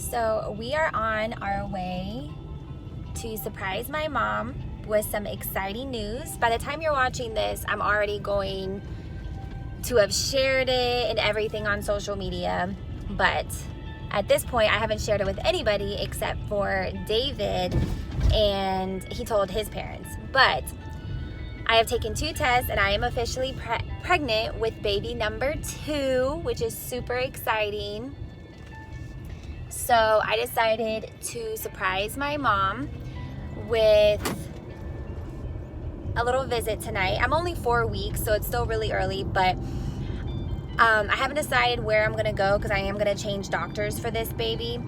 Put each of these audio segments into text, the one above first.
So we are on our way to surprise my mom with some exciting news. By the time you're watching this, I'm already going to have shared it and everything on social media. But at this point, I haven't shared it with anybody except for David, and he told his parents. But I have taken 2 tests and I am officially pregnant with baby number 2, which is super exciting. So I decided to surprise my mom with a little visit tonight. I'm only 4 weeks, so it's still really early, but I haven't decided where I'm gonna go because I am gonna change doctors for this baby.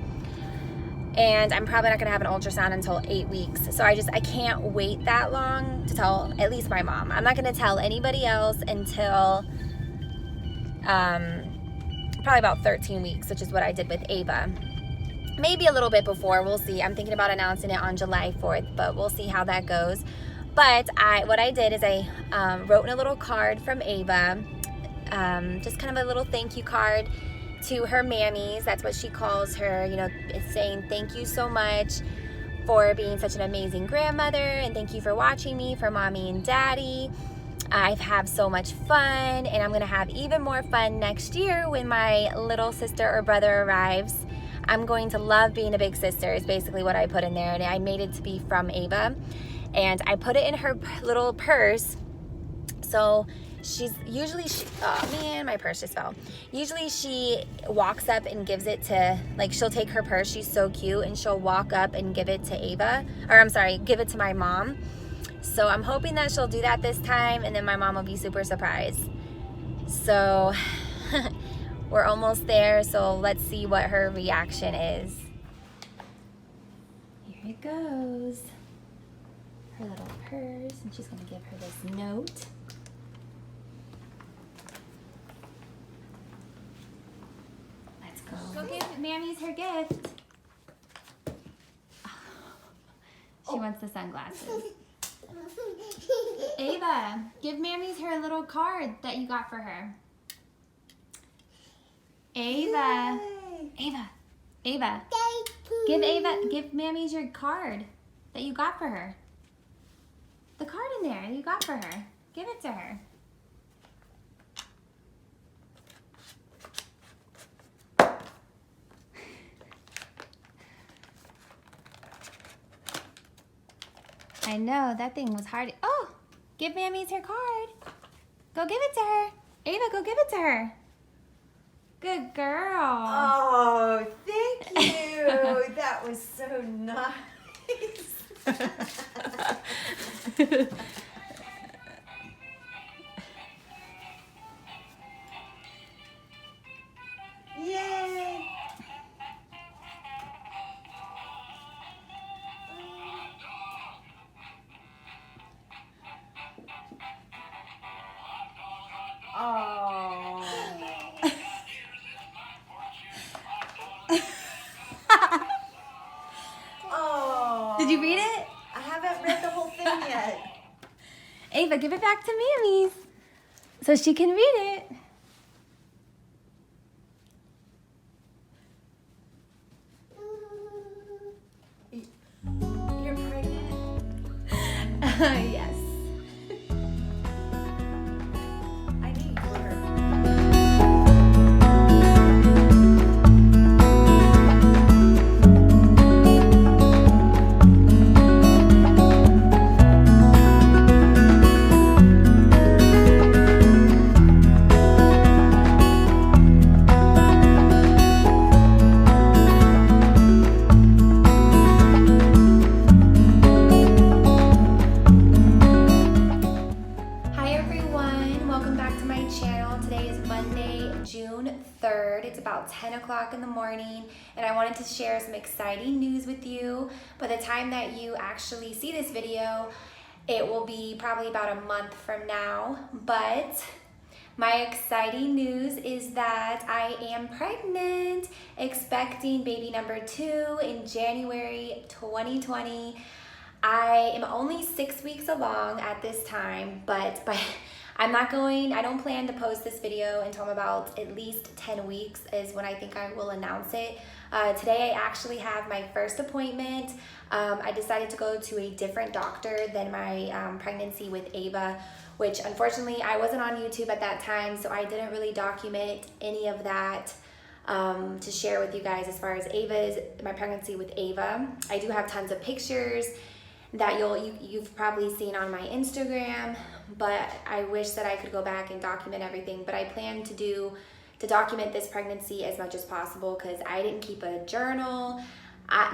And I'm probably not gonna have an ultrasound until 8 weeks. So I can't wait that long to tell at least my mom. I'm not gonna tell anybody else until probably about 13 weeks, which is what I did with Ava. Maybe a little bit before, we'll see. I'm thinking about announcing it on July 4th, but we'll see how that goes. But what I did is I wrote in a little card from Ava, just kind of a little thank you card to her mammies. That's what she calls her. You know, it's saying thank you so much for being such an amazing grandmother, and thank you for watching me for mommy and daddy. I've had so much fun, and I'm gonna have even more fun next year when my little sister or brother arrives. I'm going to love being a big sister is basically what I put in there, and I made it to be from Ava, and I put it in her little purse. So oh man, my purse just fell. Usually she walks up and gives it to, like, she'll take her purse, she's so cute, and she'll walk up and give it to give it to my mom. So I'm hoping that she'll do that this time, and then my mom will be super surprised. So we're almost there, so let's see what her reaction is. Here it goes. Her little purse, and she's gonna give her this note. Let's go. Go give Mammy's her gift. She wants the sunglasses. Ava, give Mammy's her little card that you got for her. Ava, give Mammy's your card that you got for her. The card in there that you got for her. Give it to her. I know, that thing was hard. Oh, give Mammy's her card. Go give it to her. Ava, go give it to her. Good girl. Oh, thank you. That was so nice. Yay. Oh. Oh. Did you read it? I haven't read the whole thing yet. Ava, give it back to Mammy's so she can read it. You're pregnant? Yes. I need glitter. June 3rd. It's about 10 o'clock in the morning, and I wanted to share some exciting news with you. By the time that you actually see this video, it will be probably about a month from now, but my exciting news is that I am pregnant, expecting baby number 2 in January 2020. I am only 6 weeks along at this time, but I don't plan to post this video until I'm about at least 10 weeks is when I think I will announce it. Today I actually have my first appointment. I decided to go to a different doctor than my pregnancy with Ava, which unfortunately I wasn't on YouTube at that time, so I didn't really document any of that to share with you guys as far as my pregnancy with Ava. I do have tons of pictures that you've probably seen on my Instagram, but I wish that I could go back and document everything. But I plan to document this pregnancy as much as possible because I didn't keep a journal.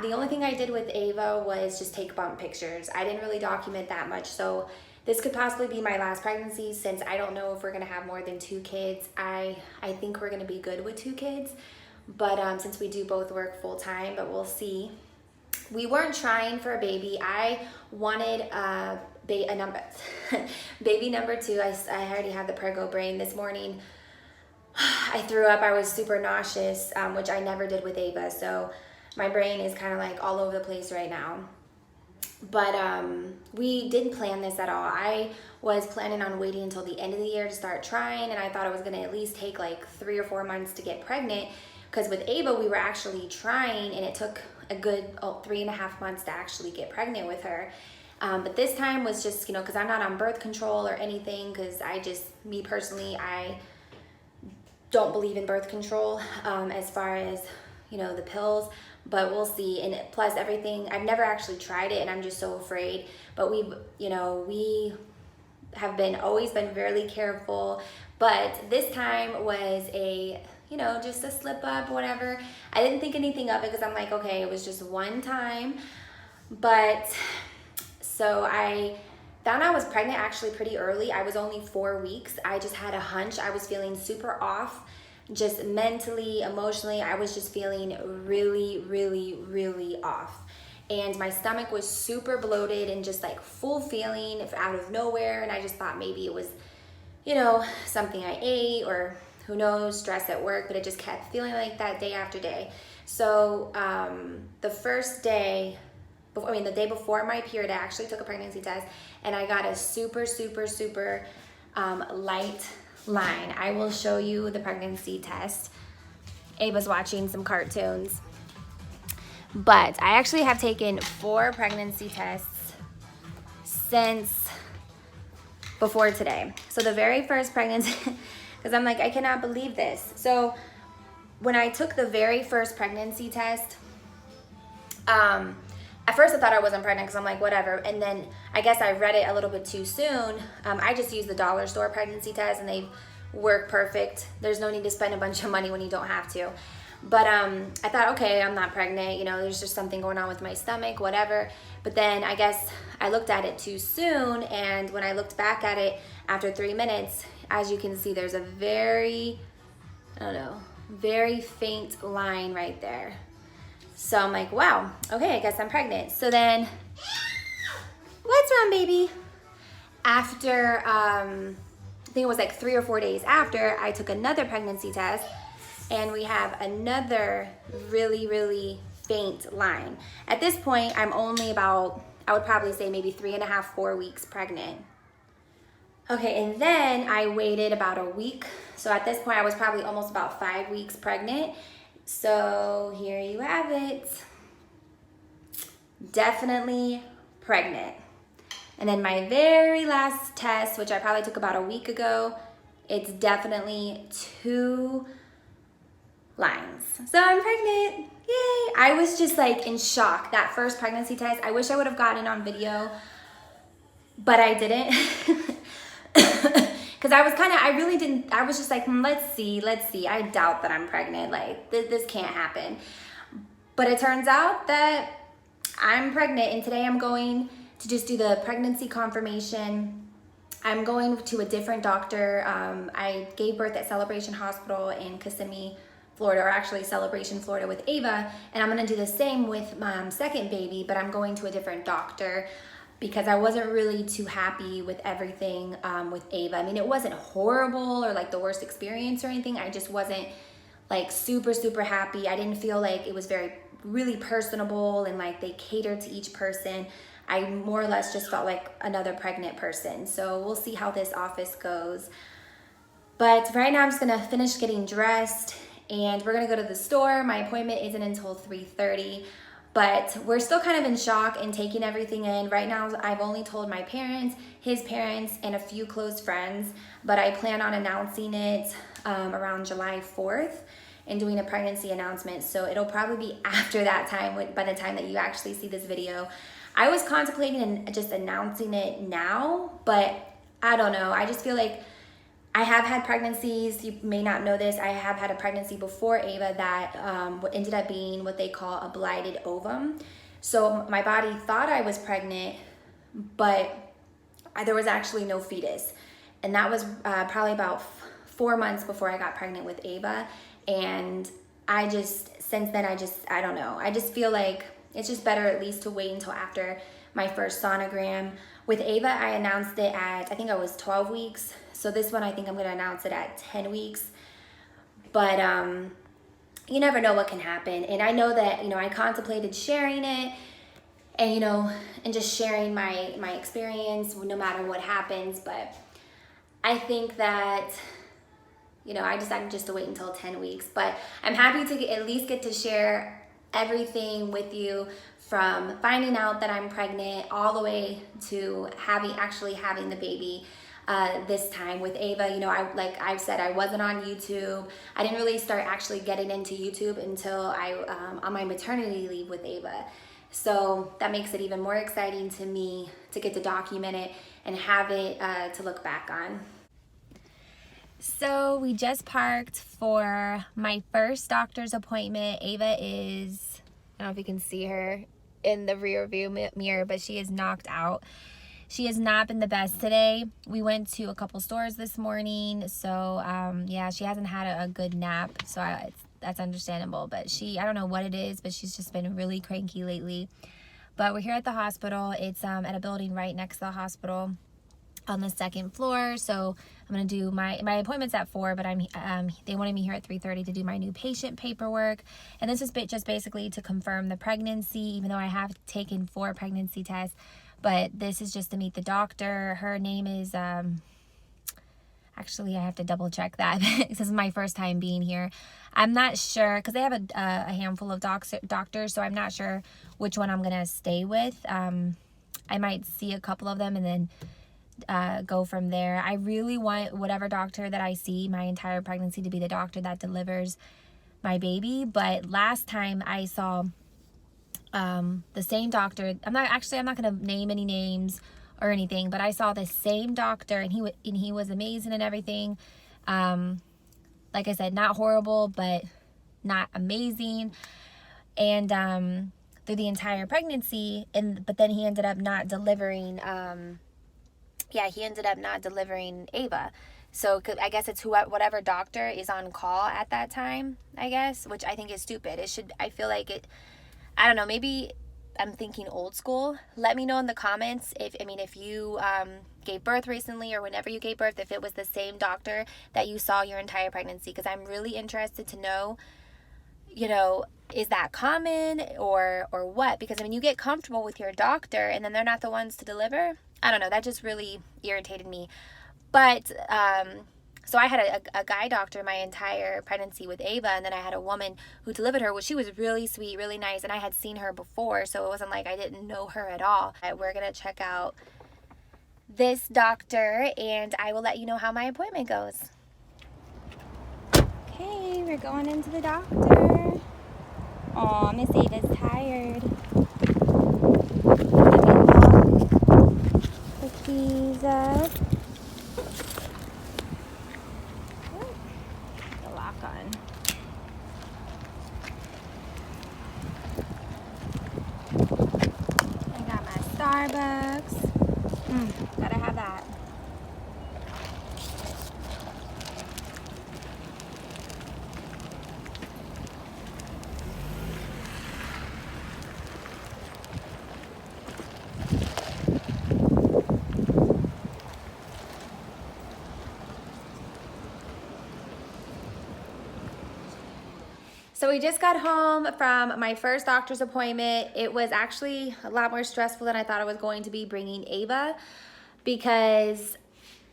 The only thing I did with Ava was just take bump pictures. I didn't really document that much, so this could possibly be my last pregnancy since I don't know if we're gonna have more than 2 kids. I think we're gonna be good with 2 kids, but since we do both work full time, but we'll see. We weren't trying for a baby. I wanted a baby number 2. I already had the prego brain this morning. I threw up. I was super nauseous, which I never did with Ava. So my brain is kind of like all over the place right now. But we didn't plan this at all. I was planning on waiting until the end of the year to start trying, and I thought it was going to at least take like 3 or 4 months to get pregnant. Because with Ava, we were actually trying, and it took a good 3.5 months to actually get pregnant with her. But this time was just, because I'm not on birth control or anything, because me personally, I don't believe in birth control as far as, the pills, but we'll see. And plus everything, I've never actually tried it, and I'm just so afraid. But we have always been really careful. But this time was just a slip up, whatever. I didn't think anything of it because I'm like, okay, it was just one time. But so I found I was pregnant actually pretty early. I was only 4 weeks. I just had a hunch. I was feeling super off, just mentally, emotionally. I was just feeling really, really, really off. And my stomach was super bloated and just like full feeling out of nowhere. And I just thought maybe it was, something I ate or who knows, stress at work, but it just kept feeling like that day after day. So the day before my period, I actually took a pregnancy test, and I got a super, super, super light line. I will show you the pregnancy test. Ava's watching some cartoons. But I actually have taken 4 pregnancy tests since before today. So the very first pregnancy, because I'm like, I cannot believe this. So when I took the very first pregnancy test, at first I thought I wasn't pregnant because I'm like, whatever. And then I guess I read it a little bit too soon. I just used the dollar store pregnancy test, and they work perfect. There's no need to spend a bunch of money when you don't have to. But I thought, okay, I'm not pregnant. There's just something going on with my stomach, whatever. But then I guess I looked at it too soon. And when I looked back at it after 3 minutes, as you can see, there's a very faint line right there. So I'm like, wow, okay, I guess I'm pregnant. So then, what's wrong, baby? After, I think it was like 3 or 4 days after, I took another pregnancy test, and we have another really, really faint line. At this point, I'm only about, I would probably say maybe 3.5, 4 weeks pregnant. Okay, and then I waited about a week. So at this point, I was probably almost about 5 weeks pregnant. So here you have it. Definitely pregnant. And then my very last test, which I probably took about a week ago, it's definitely 2 lines. So I'm pregnant. Yay! I was just like in shock. That first pregnancy test, I wish I would have gotten it on video, but I didn't. Because I really didn't, I was just like, let's see. I doubt that I'm pregnant. Like, this can't happen. But it turns out that I'm pregnant, and today I'm going to just do the pregnancy confirmation. I'm going to a different doctor. I gave birth at Celebration Hospital in Kissimmee, Florida, or actually Celebration, Florida with Ava, and I'm gonna do the same with my second baby, but I'm going to a different doctor because I wasn't really too happy with everything with Ava. I mean, it wasn't horrible or like the worst experience or anything. I just wasn't like super, super happy. I didn't feel like it was really personable and like they catered to each person. I more or less just felt like another pregnant person. So we'll see how this office goes. But right now I'm just gonna finish getting dressed and we're gonna go to the store. My appointment isn't until 3:30, but we're still kind of in shock and taking everything in. Right now I've only told my parents, his parents, and a few close friends, but I plan on announcing it around July 4th and doing a pregnancy announcement. So it'll probably be after that time, by the time that you actually see this video. I was contemplating just announcing it now, but I don't know. I just feel like I have had pregnancies. You may not know this. I have had a pregnancy before Ava that ended up being what they call a blighted ovum. So my body thought I was pregnant, but there was actually no fetus. And that was probably about 4 months before I got pregnant with Ava. And since then, I don't know. I just feel like it's just better at least to wait until after my first sonogram. With Ava, I announced it at, I think I was 12 weeks. So this one, I think I'm gonna announce it at 10 weeks. But you never know what can happen. And I know that, I contemplated sharing it and, and just sharing my experience no matter what happens. But I think that, I decided just to wait until 10 weeks. But I'm happy to at least get to share everything with you, from finding out that I'm pregnant all the way to actually having the baby. This time with Ava, like I've said, I wasn't on YouTube. I didn't really start actually getting into YouTube until on my maternity leave with Ava. So that makes it even more exciting to me to get to document it and have it to look back on. So we just parked for my first doctor's appointment. Ava is, I don't know if you can see her in the rear view mirror, but she is knocked out. She has not been the best today. We went to a couple stores this morning, so yeah, she hasn't had a good nap, so that's understandable. But I don't know what it is, but she's just been really cranky lately. But we're here at the hospital. It's at a building right next to the hospital on the 2nd floor. So I'm gonna do my appointment's at 4, but they wanted me here at 3:30 to do my new patient paperwork. And this is just basically to confirm the pregnancy, even though I have taken 4 pregnancy tests. But this is just to meet the doctor. Her name is, actually I have to double check that. This is my first time being here. I'm not sure, because they have a handful of doctors, so I'm not sure which one I'm going to stay with. I might see a couple of them and then go from there. I really want whatever doctor that I see my entire pregnancy to be the doctor that delivers my baby. But last time I saw the same doctor, I'm not gonna name any names or anything, but I saw the same doctor and he was amazing and everything. Like I said, not horrible, but not amazing. And through the entire pregnancy, but then he ended up not delivering Ava. So I guess it's whatever doctor is on call at that time, I guess, which I think is stupid. I feel like I don't know, maybe I'm thinking old school. Let me know in the comments if you gave birth recently, or whenever you gave birth, if it was the same doctor that you saw your entire pregnancy, because I'm really interested to know, is that common or what? Because you get comfortable with your doctor and then they're not the ones to deliver. I don't know, that just really irritated me. But so I had a guy doctor my entire pregnancy with Ava, and then I had a woman who delivered her. Well, she was really sweet, really nice, and I had seen her before, so it wasn't like I didn't know her at all. We're going to check out this doctor, and I will let you know how my appointment goes. Okay, we're going into the doctor. Aw, Miss Ava's tired. Let me lock the keys up. On. I got my Starbucks. Gotta have that. So So we just got home from my first doctor's appointment. It was actually a lot more stressful than I thought it was going to be bringing Ava, because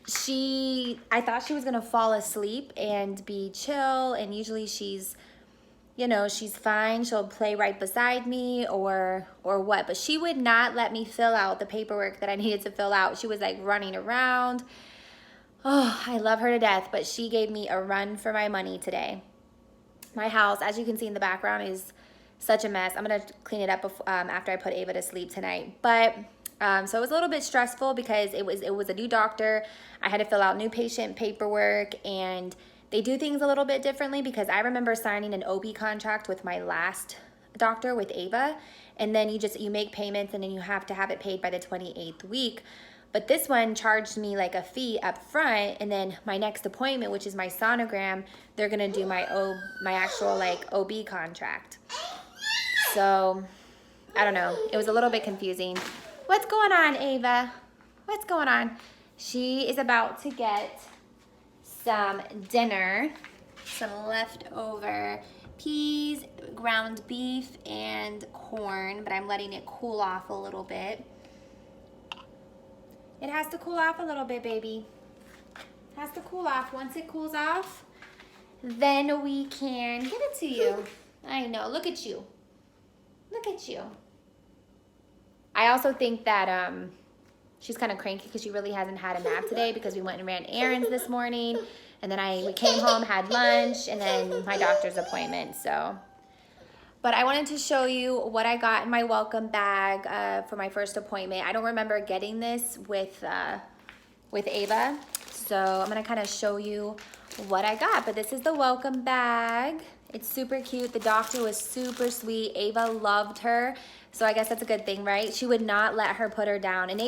I thought she was gonna fall asleep and be chill, and usually she's, you know, she's fine. She'll play right beside me or what, but she would not let me fill out the paperwork that I needed to fill out. She was like running around. Oh, I love her to death, but she gave me a run for my money today. My house, as you can see in the background, is such a mess. I'm gonna clean it up after I put Ava to sleep tonight. But so it was a little bit stressful because it was a new doctor. I had to fill out new patient paperwork, and they do things a little bit differently, because I remember signing an OB contract with my last doctor with Ava, and then you make payments, and then you have to have it paid by the 28th week. But this one charged me like a fee up front, and then my next appointment, which is my sonogram, they're gonna do my actual like OB contract. So I don't know. It was a little bit confusing. What's going on, Ava? What's going on? She is about to get some dinner, some leftover peas, ground beef, and corn, but I'm letting it cool off a little bit. It has to cool off a little bit, baby. It has to cool off. Once it cools off, then we can give it to you. I know. Look at you. Look at you. I also think that she's kind of cranky because she really hasn't had a nap today, because we went and ran errands this morning, and then we came home, had lunch, and then my doctor's appointment. So, but I wanted to show you what I got in my welcome bag for my first appointment. I don't remember getting this with Ava, so I'm gonna kind of show you what I got. But this is the welcome bag. It's super cute. The doctor was super sweet. Ava loved her, so I guess that's a good thing, right? She would not let her put her down. And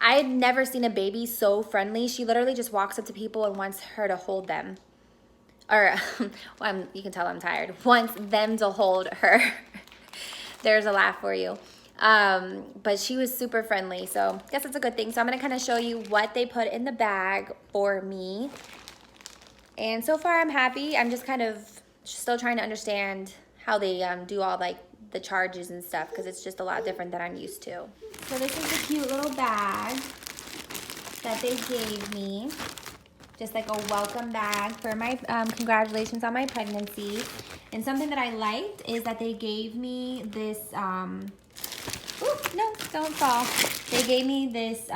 I had never seen a baby so friendly. She literally just walks up to people and wants her to hold them. Or, you can tell I'm tired. Wants them to hold her. There's a laugh for you. But she was super friendly, so I guess that's a good thing. So I'm gonna kind of show you what they put in the bag for me. And so far I'm happy. I'm just kind of still trying to understand how they do all like the charges and stuff, because it's just a lot different than I'm used to. So this is a cute little bag that they gave me. Just like a welcome bag for my congratulations on my pregnancy. And something that I liked is that they gave me this, ooh, no, don't fall. They gave me this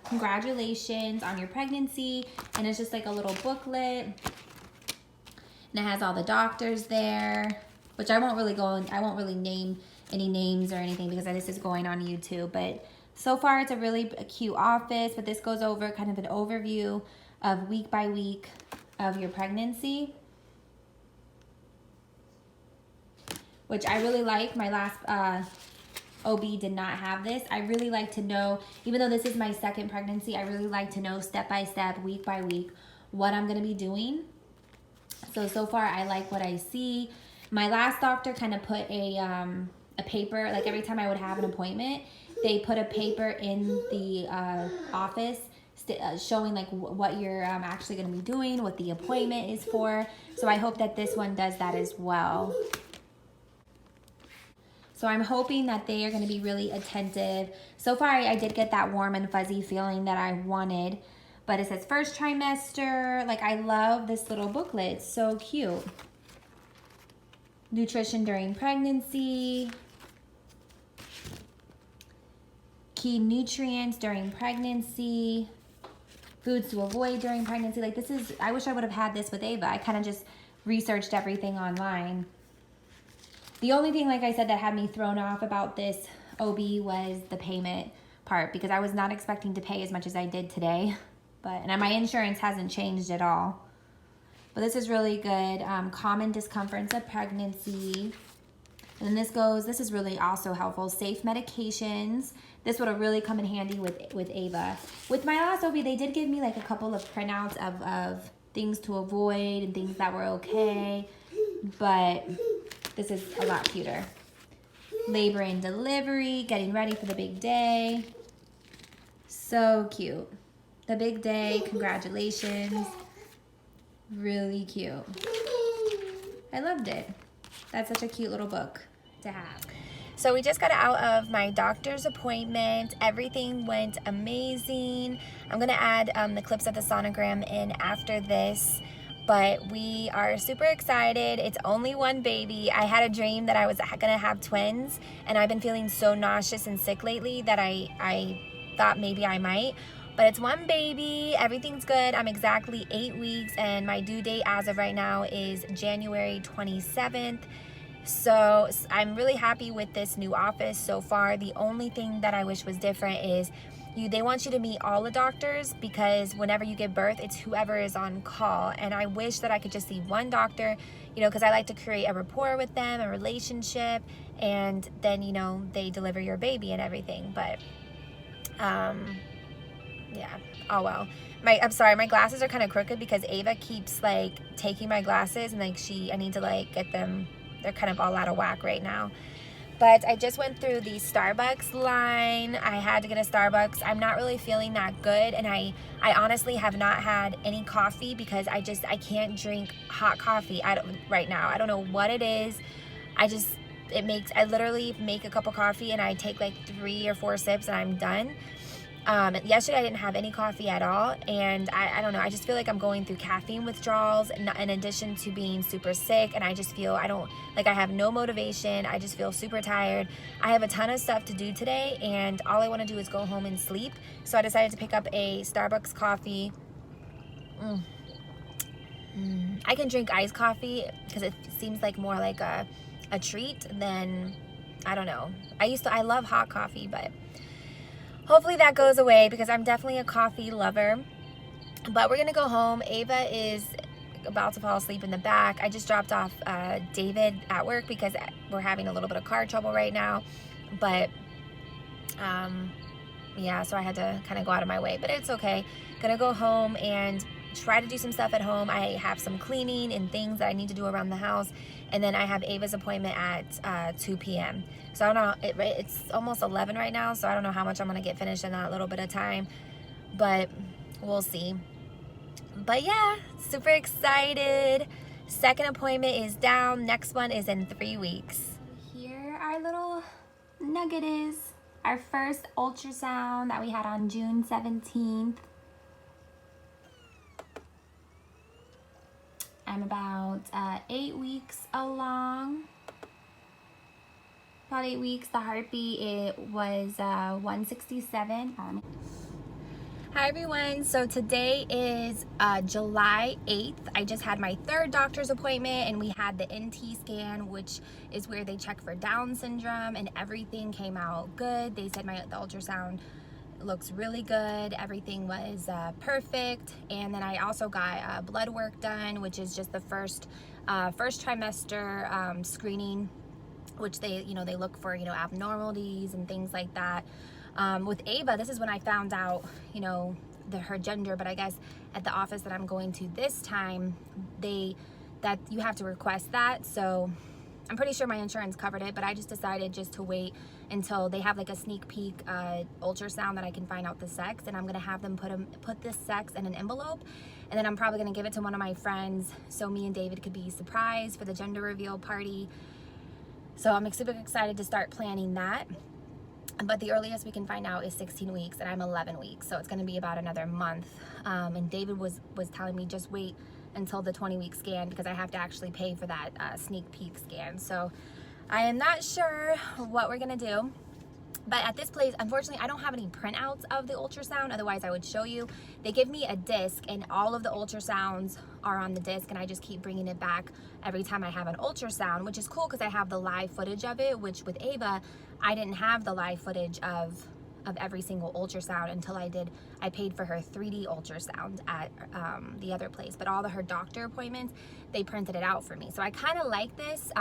congratulations on your pregnancy, and it's just like a little booklet. And it has all the doctors there, which I won't really name any names or anything, because this is going on YouTube. But so far it's a cute office, but this goes over kind of an overview of week by week of your pregnancy, which I really like. My last OB did not have this. I really like to know, even though this is my second pregnancy, I really like to know step by step, week by week, what I'm gonna be doing. So far I like what I see. My last doctor kind of put a paper, like every time I would have an appointment, they put a paper in the office showing like what you're actually going to be doing, what the appointment is for. So I hope that this one does that as well. So I'm hoping that they are going to be really attentive. So far I did get that warm and fuzzy feeling that I wanted, but it says first trimester. Like, I love this little booklet. It's so cute. Nutrition during pregnancy. Key nutrients during pregnancy. Foods to avoid during pregnancy. Like, I wish I would have had this with Ava. I kind of just researched everything online. The only thing, like I said, that had me thrown off about this OB was the payment part, because I was not expecting to pay as much as I did today. And my insurance hasn't changed at all. But this is really good. Common discomforts of pregnancy. And then this is really also helpful. Safe medications. This would have really come in handy with Ava. With my last OB, they did give me like a couple of printouts of things to avoid and things that were okay. But this is a lot cuter. Labor and delivery, getting ready for the big day. So cute. The big day, congratulations. Really cute. I loved it. That's such a cute little book to have. So we just got out of my doctor's appointment. Everything went amazing. I'm gonna add the clips of the sonogram in after this, but we are super excited. It's only one baby. I had a dream that I was gonna have twins, and I've been feeling so nauseous and sick lately that I thought maybe I might. But it's one baby, everything's good. I'm exactly 8 weeks, and my due date as of right now is January 27th. So I'm really happy with this new office so far. The only thing that I wish was different is they want you to meet all the doctors, because whenever you give birth, it's whoever is on call. And I wish that I could just see one doctor, you know, because I like to create a rapport with them, a relationship, and then, you know, they deliver your baby and everything. But yeah, oh well. I'm sorry, my glasses are kind of crooked because Ava keeps like taking my glasses, and like I need to like get them, they're kind of all out of whack right now. But I just went through the Starbucks line. I had to get a Starbucks. I'm not really feeling that good, and I honestly have not had any coffee because I can't drink hot coffee right now. I don't know what it is. I literally make a cup of coffee and I take like 3 or 4 sips and I'm done. Yesterday I didn't have any coffee at all, and I don't know, I just feel like I'm going through caffeine withdrawals in addition to being super sick, and I just feel I have no motivation. I just feel super tired. I have a ton of stuff to do today, and all I want to do is go home and sleep. So I decided to pick up a Starbucks coffee. I can drink iced coffee because it seems like more like a treat than, I don't know. I love hot coffee, but hopefully that goes away because I'm definitely a coffee lover. But we're gonna go home. Ava is about to fall asleep in the back. I just dropped off David at work because we're having a little bit of car trouble right now. But yeah, so I had to kind of go out of my way, but it's okay. Gonna go home and try to do some stuff at home. I have some cleaning and things that I need to do around the house, and then I have Ava's appointment at 2 p.m. So I don't know, it's almost 11 right now, so I don't know how much I'm gonna get finished in that little bit of time, but we'll see. But yeah, super excited. Second appointment is down. Next one is in 3 weeks. Here our little nugget is. Our first ultrasound that we had on June 17th. I'm about 8 weeks along. About 8 weeks. The heartbeat, it was 167. Hi everyone, so today is July 8th. I just had my 3rd doctor's appointment, and we had the NT scan, which is where they check for Down syndrome, and everything came out good. They said the ultrasound looks really good. Everything was perfect. And then I also got blood work done, which is just the first trimester screening, which they look for abnormalities and things like that. With Ava, this is when I found out her gender, but I guess at the office that I'm going to this time, that you have to request that. So I'm pretty sure my insurance covered it, but I just decided to wait until they have like a sneak peek ultrasound that I can find out the sex, and I'm gonna have them put this sex in an envelope, and then I'm probably gonna give it to one of my friends so me and David could be surprised for the gender reveal party. So I'm super excited to start planning that. But the earliest we can find out is 16 weeks, and I'm 11 weeks, so it's going to be about another month. And David was telling me just wait until the 20-week scan because I have to actually pay for that sneak peek scan. So I am not sure what we're going to do. But at this place, unfortunately, I don't have any printouts of the ultrasound. Otherwise, I would show you. They give me a disc, and all of the ultrasounds are on the disc, and I just keep bringing it back every time I have an ultrasound, which is cool because I have the live footage of it, which with Ava, I didn't have the live footage of every single ultrasound until I paid for her 3D ultrasound at the other place. But all of her doctor appointments, they printed it out for me. So I kind of like this.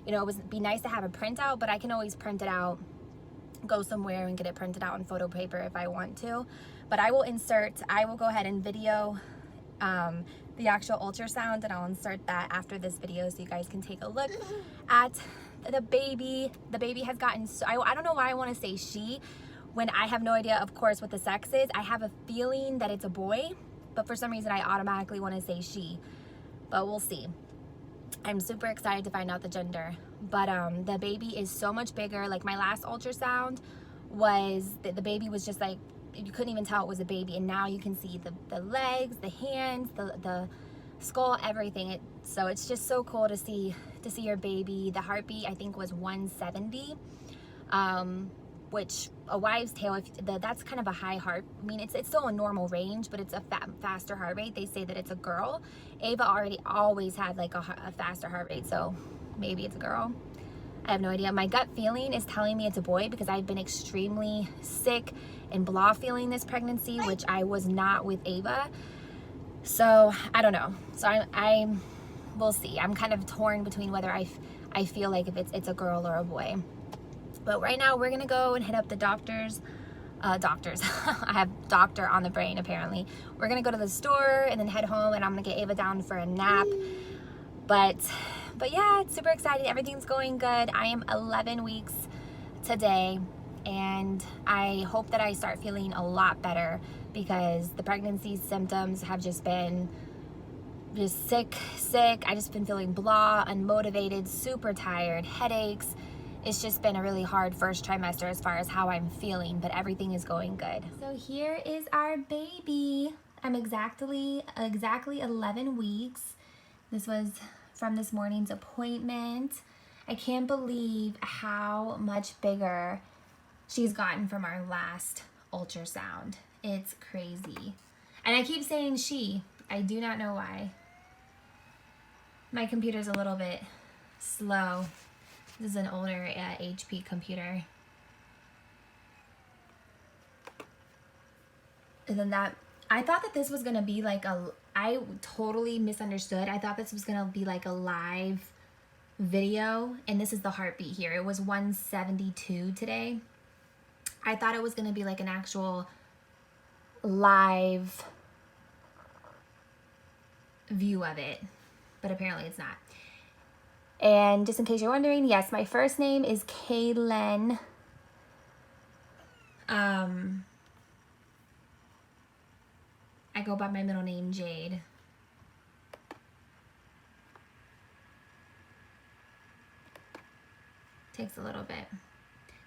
It would be nice to have a printout, but I can always print it out, go somewhere and get it printed out on photo paper if I want to. But I will go ahead and video the actual ultrasound, and I'll insert that after this video so you guys can take a look at the baby. The baby has gotten I don't know why I want to say she when I have no idea, of course, what the sex is. I have a feeling that it's a boy, but for some reason I automatically want to say she, but we'll see. I'm super excited to find out the gender. But the baby is so much bigger. Like my last ultrasound was, the baby was just like, you couldn't even tell it was a baby. And now you can see the legs, the hands, the skull, everything. So it's just so cool to see your baby. The heartbeat I think was 170, which a wives' tale, that's kind of a high heart. I mean, it's still a normal range, but it's a faster heart rate. They say that it's a girl. Ava always had like a faster heart rate, so maybe it's a girl. I have no idea. My gut feeling is telling me it's a boy because I've been extremely sick and blah feeling this pregnancy, which I was not with Ava. So I don't know. So we'll see. I'm kind of torn between whether I feel like if it's a girl or a boy. But right now we're gonna go and hit up the doctors. I have doctor on the brain apparently. We're gonna go to the store and then head home, and I'm gonna get Ava down for a nap. But yeah, it's super exciting. Everything's going good. I am 11 weeks today, and I hope that I start feeling a lot better because the pregnancy symptoms have just been sick. I just been feeling blah, unmotivated, super tired, headaches. It's just been a really hard first trimester as far as how I'm feeling, but everything is going good. So here is our baby. I'm exactly 11 weeks. This was from this morning's appointment. I can't believe how much bigger she's gotten from our last ultrasound. It's crazy. And I keep saying she. I do not know why. My computer's a little bit slow. This is an older HP computer. And then I thought that this was gonna be like I totally misunderstood. I thought this was gonna be like a live video, and this is the heartbeat here. It was 172 today. I thought it was gonna be like an actual live view of it, but apparently it's not. And just in case you're wondering, yes, my first name is Kaylin. I go by my middle name, Jayde. Takes a little bit. But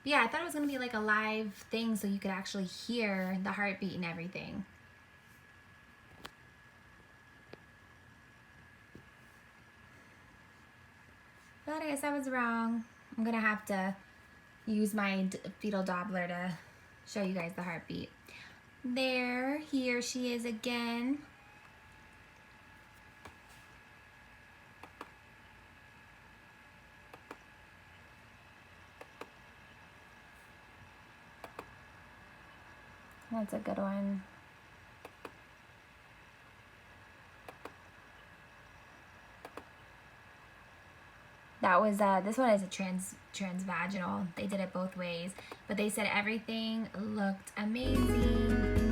yeah, I thought it was going to be like a live thing so you could actually hear the heartbeat and everything. But I guess I was wrong. I'm going to have to use my fetal Doppler to show you guys the heartbeat. Here she is again. That's a good one. That was, this one is a transvaginal. They did it both ways, but they said everything looked amazing.